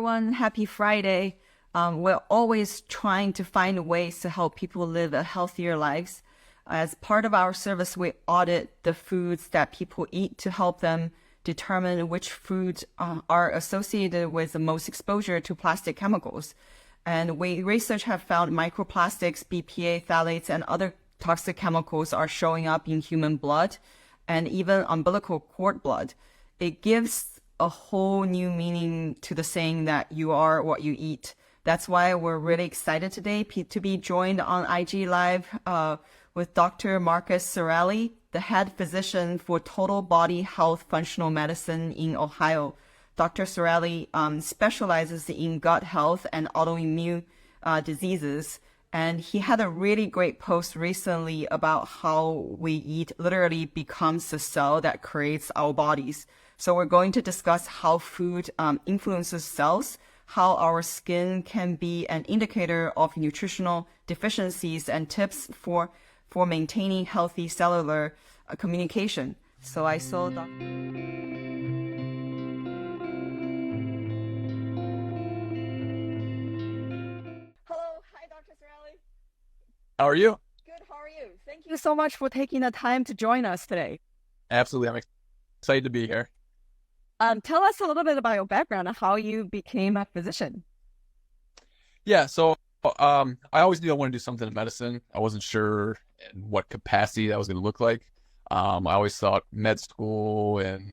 everyone. Happy Friday. We're always trying to find ways to help people live a healthier lives. As part of our service, we audit the foods that people eat to help them determine which foods are associated with the most exposure to plastic chemicals. And research have found microplastics, BPA, phthalates, and other toxic chemicals are showing up in human blood and even umbilical cord blood. It gives a whole new meaning to the saying that you are what you eat. That's why we're really excited today to be joined on IG Live with Dr. Marcus Cirelli, the head physician for Total Body Health Functional Medicine in Ohio. Dr. Cirelli specializes in gut health and autoimmune diseases. And he had a really great post recently about how we eat literally becomes the cell that creates our bodies. So we're going to discuss how food influences cells, how our skin can be an indicator of nutritional deficiencies, and tips for maintaining healthy cellular communication. So I saw Dr. Hello, hi, Dr. Cirelli. How are you? Good, how are you? Thank you so much for taking the time to join us today. Absolutely. I'm excited to be here. Tell us a little bit about your background and how you became a physician. Yeah, so I always knew I wanted to do something in medicine. I wasn't sure in what capacity that was going to look like. I always thought med school and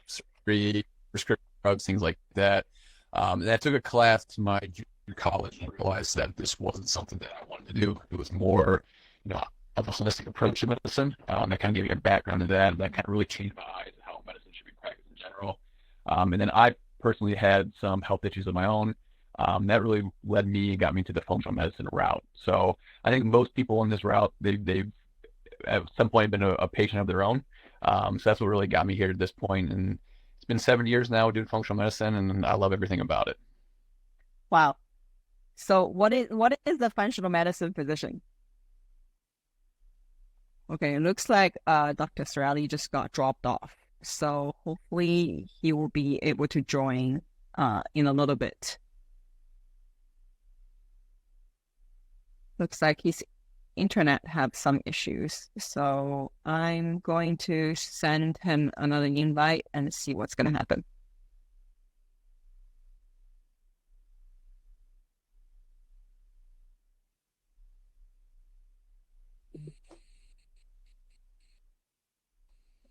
surgery, prescription drugs, things like that. And I took a class to my junior college and realized that this wasn't something that I wanted to do. It was more, of a holistic approach to medicine. That kind of gave me a background to that, and that kind of really changed my eyes on how medicine should be practiced in general. And then I personally had some health issues of my own. That really led me and got me to the functional medicine route. So I think most people in this route, they've at some point been a patient of their own. So that's what really got me here to this point. And it's been 7 years now doing functional medicine, and I love everything about it. Wow. So what is the functional medicine physician? Okay, it looks like Dr. Cirelli just got dropped off. So hopefully he will be able to join in a little bit. Looks like his internet have some issues. So I'm going to send him another invite and see what's going to happen.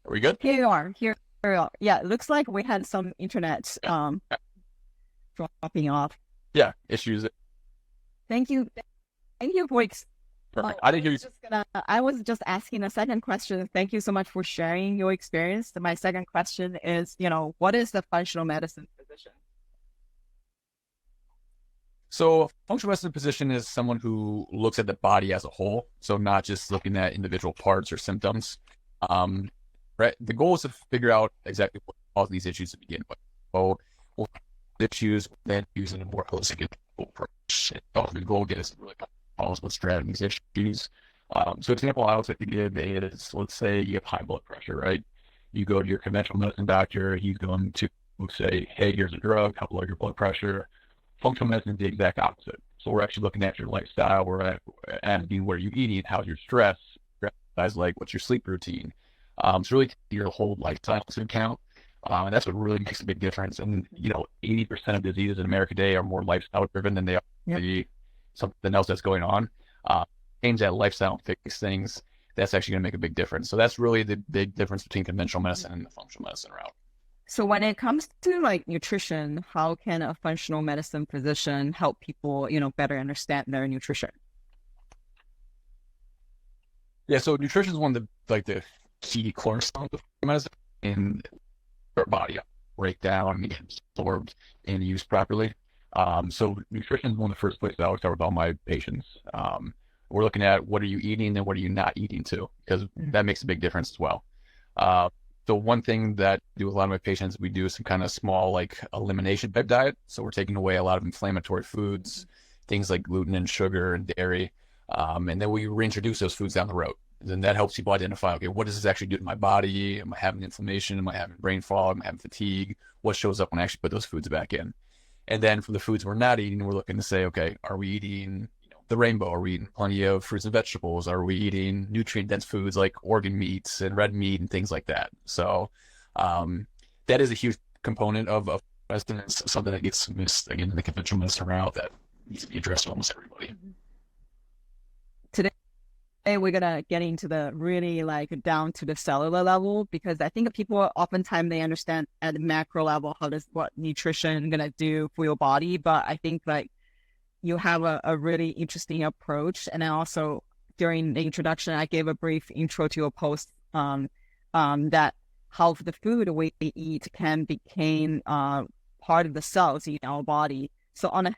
Are we good? Here you are. Here you are. Yeah, it looks like we had some internet dropping off. Yeah, issues. Thank you. Thank you for Perfect. I didn't hear you. I was just asking a second question. Thank you so much for sharing your experience. My second question is, what is the functional medicine physician? So functional medicine physician is someone who looks at the body as a whole. So not just looking at individual parts or symptoms. Right. The goal is to figure out exactly what caused these issues to begin with. So we'll issues, then using a more holistic approach. The goal is to really follow what's driving these issues. So example I always like to give is, let's say you have high blood pressure, right? You go to your conventional medicine doctor, he's going to say, hey, here's a drug, help lower your blood pressure. Functional medicine is the exact opposite. So we're actually looking at your lifestyle, we're asking what are you eating, how's your stress, like what's your sleep routine. So really take your whole lifestyle into account. And that's what really makes a big difference. And, 80% of diseases in America today are more lifestyle driven than they are something else that's going on. Change that lifestyle and fix things. That's actually going to make a big difference. So that's really the big difference between conventional medicine and the functional medicine route. So when it comes to nutrition, how can a functional medicine physician help people, better understand their nutrition? Yeah. So nutrition is one of the key cornerstones of medicine in our body breakdown, get absorbed and used properly. So nutrition is one of the first places I always start with all my patients. We're looking at what are you eating and what are you not eating too, because that makes a big difference as well. So one thing that I do with a lot of my patients, we do some kind of small elimination type diet. So we're taking away a lot of inflammatory foods, things like gluten and sugar and dairy. And then we reintroduce those foods down the road. Then that helps people identify, okay, what does this actually do to my body? Am I having inflammation? Am I having brain fog? Am I having fatigue? What shows up when I actually put those foods back in? And then for the foods we're not eating, we're looking to say, okay, are we eating the rainbow? Are we eating plenty of fruits and vegetables? Are we eating nutrient dense foods like organ meats and red meat and things like that? So that is a huge component of medicine. It's something that gets missed again in the conventional medicine route that needs to be addressed by almost everybody. Today we're gonna get into the really like down to the cellular level, because I think people oftentimes they understand at the macro level what nutrition gonna do for your body, but I think like you have a really interesting approach. And then also during the introduction, I gave a brief intro to your post that how the food we eat can become part of the cells in our body. So on a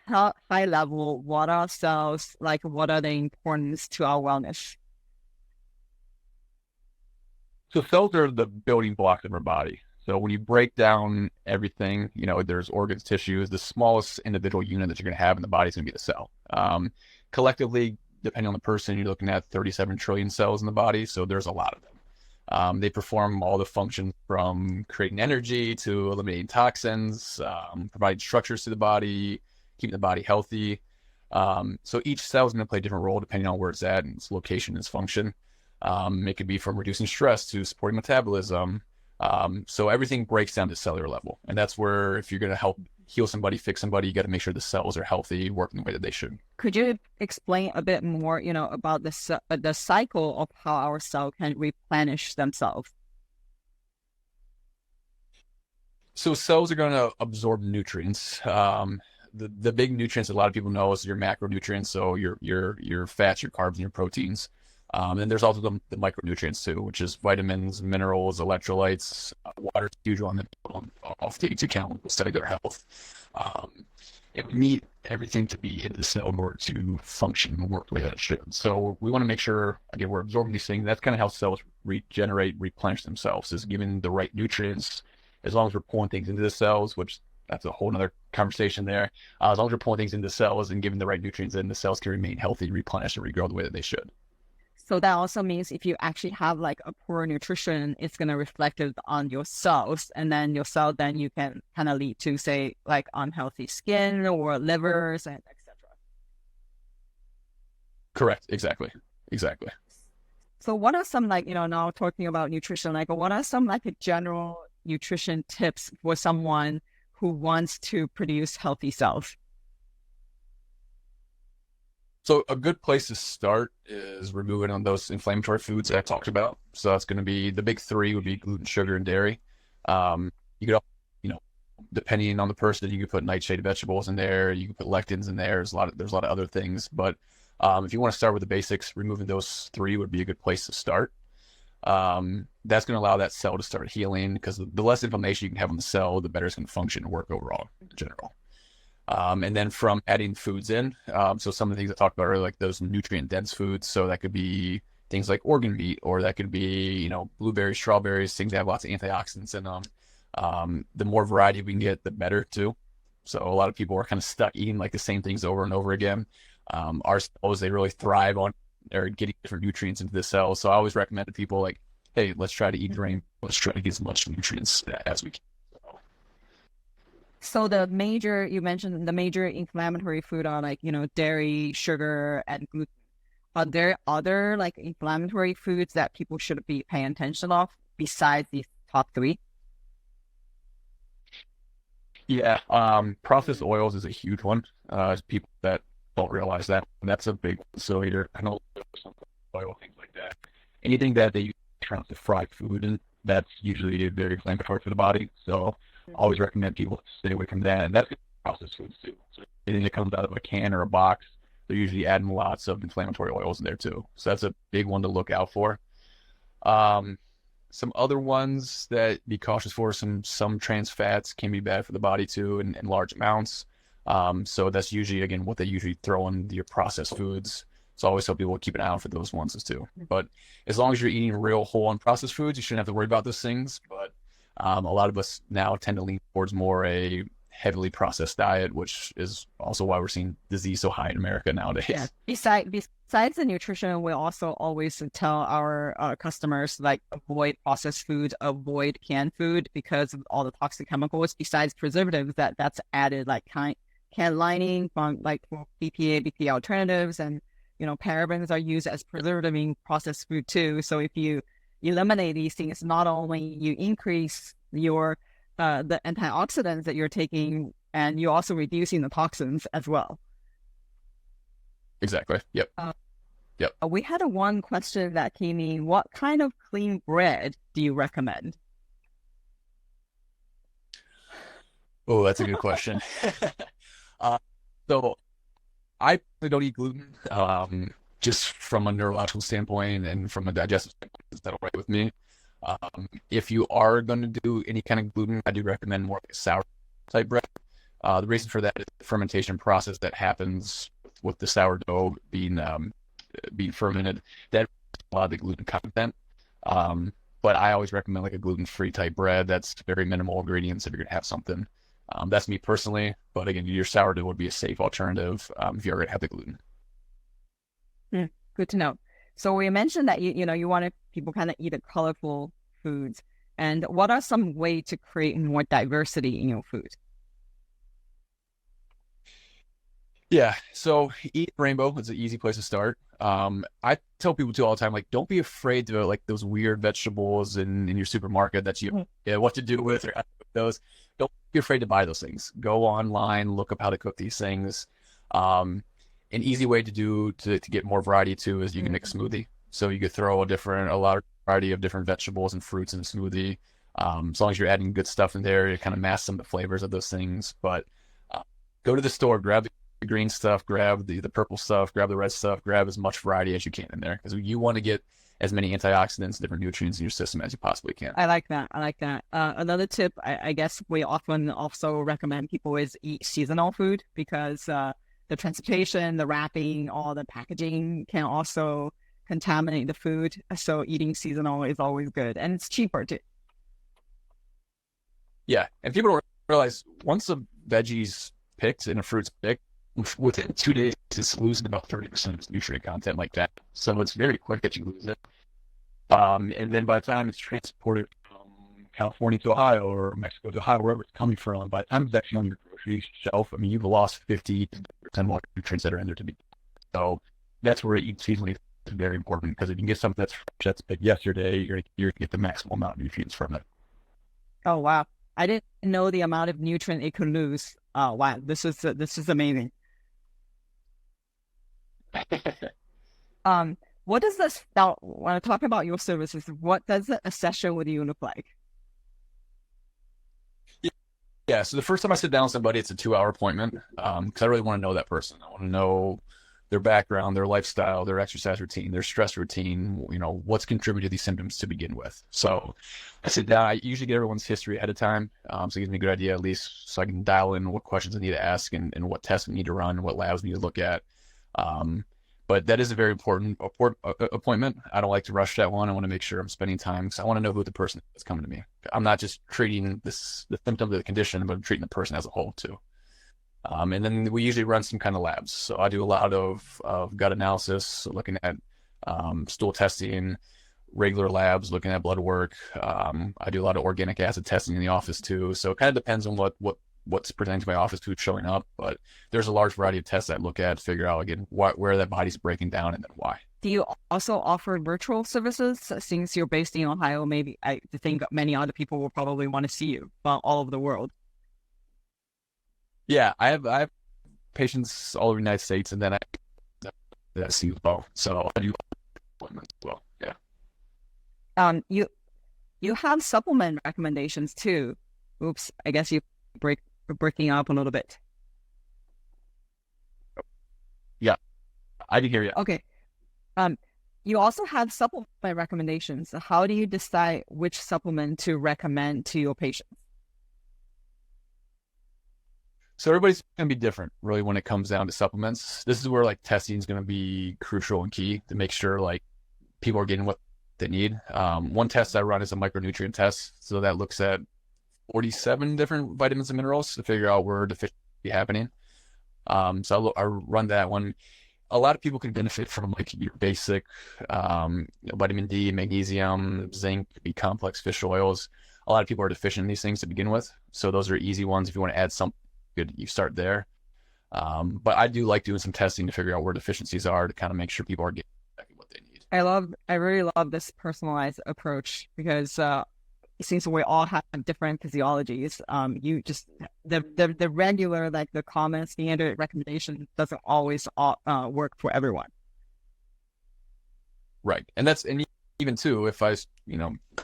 high level, what are cells, like what are the importance to our wellness? So cells are the building blocks of our body. So when you break down everything, there's organs, tissues, the smallest individual unit that you're going to have in the body is going to be the cell. Collectively, depending on the person, you're looking at 37 trillion cells in the body. So there's a lot of them. They perform all the functions from creating energy to eliminating toxins, providing structures to the body, keeping the body healthy. So each cell is going to play a different role depending on where it's at and its location and its function. It could be from reducing stress to supporting metabolism. So everything breaks down to cellular level. And that's where if you're going to help heal somebody, fix somebody, you got to make sure the cells are healthy, working the way that they should. Could you explain a bit more, about the cycle of how our cell can replenish themselves? So cells are going to absorb nutrients. The big nutrients a lot of people know is your macronutrients, so your fats, your carbs, and your proteins. And there's also the micronutrients too, which is vitamins, minerals, electrolytes. Water is huge on off to account study their health. We need everything to be in the cell in order to function and work the way that it should. So we want to make sure, again, we're absorbing these things. That's kind of how cells regenerate, replenish themselves, is giving the right nutrients. As long as we're pulling things into the cells, which that's a whole nother conversation there. As long as we're pulling things into cells and giving the right nutrients in, the cells can remain healthy, replenish, and regrow the way that they should. So that also means if you actually have like a poor nutrition, it's going to reflect it on your cells, and then your cell, then you can kind of lead to say like unhealthy skin or livers and etc. Correct. Exactly. So what are some like, now talking about nutrition, like what are some like general nutrition tips for someone who wants to produce healthy cells? So a good place to start is removing on those inflammatory foods that I talked about. So that's going to be the big three would be gluten, sugar, and dairy. You could, depending on the person, you could put nightshade vegetables in there. You can put lectins in there. There's a lot of other things. But if you want to start with the basics, removing those three would be a good place to start. That's going to allow that cell to start healing, because the less inflammation you can have on the cell, the better it's going to function and work overall in general. And then from adding foods in, so some of the things I talked about earlier, like those nutrient dense foods. So that could be things like organ meat, or that could be, blueberries, strawberries, things that have lots of antioxidants in them. The more variety we can get, the better too. So a lot of people are kind of stuck eating like the same things over and over again. Our cells, they really thrive on or getting different nutrients into the cells. So I always recommend to people like, hey, let's try to eat grain. Let's try to get as much nutrients as we can. So you mentioned the major inflammatory food are like, dairy, sugar, and gluten. Are there other like inflammatory foods that people should be paying attention of besides these top three? Yeah, processed oils is a huge one. People that don't realize that, and that's a big one. So either oil, things like that. Anything that they use to fry food, and that's usually very inflammatory for the body. So I always recommend people stay away from that. And that's processed foods too. So anything that comes out of a can or a box, they're usually adding lots of inflammatory oils in there too. So that's a big one to look out for. Some other ones that be cautious for, some trans fats can be bad for the body too in large amounts. So that's usually, again, what they usually throw in your processed foods. So I always tell people keep an eye out for those ones too. But as long as you're eating real whole unprocessed foods, you shouldn't have to worry about those things. But a lot of us now tend to lean towards more a heavily processed diet, which is also why we're seeing disease so high in America nowadays. Yeah. Besides the nutrition, we also always tell our customers like avoid processed food, avoid canned food because of all the toxic chemicals. Besides preservatives, that's added like can lining from like for BPA, BPA alternatives, and parabens are used as preservative in processed food too. So if you eliminate these things, not only you increase your the antioxidants that you're taking, and you're also reducing the toxins as well. Exactly. Yep. Yep. We had one question that came in. What kind of clean bread do you recommend? Oh, that's a good question. So I personally don't eat gluten, just from a neurological standpoint and from a digestive standpoint, it's not all right with me. If you are going to do any kind of gluten, I do recommend more like a sour type bread. The reason for that is the fermentation process that happens with the sourdough being fermented. That a lot of the gluten content. But I always recommend like a gluten-free type bread that's very minimal ingredients if you're going to have something. That's me personally, but again, your sourdough would be a safe alternative if you're going to have the gluten. Good to know. So we mentioned that you want people kind of eat a colorful foods, and what are some way to create more diversity in your food? Yeah, so eat rainbow is an easy place to start. I tell people too all the time, like, don't be afraid to like those weird vegetables in your supermarket that you what to do with or how to cook those. Don't be afraid to buy those things. Go online, look up how to cook these things. An easy way to get more variety too is you can make a smoothie. So you could throw a large variety of different vegetables and fruits in a smoothie. As long as you're adding good stuff in there, you kind of mask some of the flavors of those things. But go to the store, grab the green stuff, grab the purple stuff, grab the red stuff, grab as much variety as you can in there because you want to get as many antioxidants, different nutrients in your system as you possibly can. I like that. Another tip, I guess we often also recommend people is eat seasonal food because the transportation, the wrapping, all the packaging can also contaminate the food. So eating seasonal is always good, and it's cheaper too. Yeah, and people don't realize once a veggie's picked and a fruit's picked, within 2 days, it's losing about 30% of its nutrient content like that. So it's very quick that you lose it. And then by the time it's transported from California to Ohio or Mexico to Ohio, wherever it's coming from, by the time it's actually on your grocery shelf, I mean, you've lost 50% more nutrients that are in there to be. So that's where eating seasonally is very important because if you can get something that's fresh, that's picked yesterday, you're going to get the maximum amount of nutrients from it. Oh, wow. I didn't know the amount of nutrient it could lose. Oh, wow. This is amazing. What does this now when I talk about your services, what does a session with you look like? Yeah, so the first time I sit down with somebody, it's a 2-hour appointment because I really want to know that person. I want to know their background, their lifestyle, their exercise routine, their stress routine, what's contributed to these symptoms to begin with. So I sit down, I usually get everyone's history ahead of time. So it gives me a good idea, at least, so I can dial in what questions I need to ask and what tests we need to run, what labs we need to look at. But that is a very important appointment. I don't like to rush that one. I want to make sure I'm spending time because I want to know who the person is coming to me. I'm not just treating the symptom of the condition, but I'm treating the person as a whole too. And then we usually run some kind of labs. So I do a lot of gut analysis, looking at stool testing, regular labs, looking at blood work. I do a lot of organic acid testing in the office too. So it kind of depends on what's presenting to my office, who's showing up. But there's a large variety of tests I look at, figure out again where that body's breaking down and then why. Do you also offer virtual services since you're based in Ohio? Maybe I think many other people will probably want to see you from all over the world. Yeah, I have patients all over the United States, and then I see as well. So I do appointments as well. Yeah. You have supplement recommendations too. Oops, I guess you're breaking up a little bit. Yeah, I can hear you. Okay. You also have supplement recommendations. How do you decide which supplement to recommend to your patients? So everybody's going to be different, really, when it comes down to supplements. This is where like testing is going to be crucial and key to make sure like people are getting what they need. One test I run is a micronutrient test. So that looks at 47 different vitamins and minerals to figure out where deficiency is happening. So I run that one. A lot of people can benefit from like your basic vitamin D, magnesium, zinc, B-complex fish oils. A lot of people are deficient in these things to begin with. So those are easy ones if you want to add something good, you start there. But I do like doing some testing to figure out where deficiencies are to kind of make sure people are getting exactly what they need. I really love this personalized approach because it seems we all have different physiologies. You just the regular, like the common standard recommendation doesn't always work for everyone. Right. And even too, if I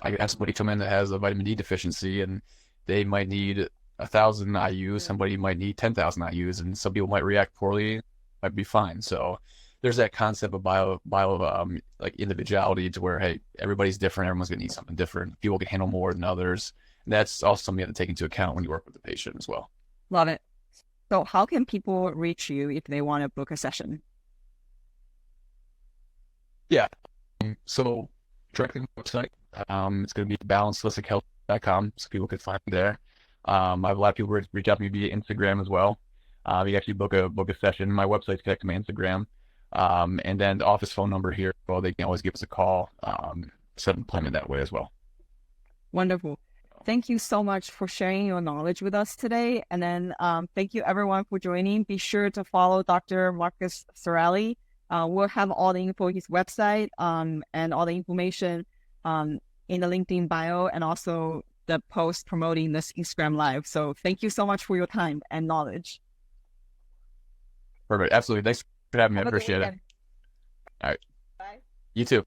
have somebody come in that has a vitamin D deficiency and they might need 1,000 IUs, somebody might need 10,000 IUs, and some people might react poorly, might be fine. So there's that concept of like individuality to where, hey, everybody's different. Everyone's going to need something different. People can handle more than others. And that's also something you have to take into account when you work with the patient as well. Love it. So how can people reach you if they want to book a session? Yeah. So directly on the website, it's going to be balancedholistichealth.com, so people can find me there. I have a lot of people reach out to me via Instagram as well. You actually book a session. My website's connected to my Instagram. And then the office phone number here, well, they can always give us a call, set an appointment that way as well. Wonderful. Thank you so much for sharing your knowledge with us today. And then thank you everyone for joining. Be sure to follow Dr. Marcus Cirelli. We'll have all the info, his website, and all the information in the LinkedIn bio, and also the post promoting this Instagram live. So thank you so much for your time and knowledge. Perfect. Absolutely. Thanks for having me. I appreciate it. All right. Bye. You too.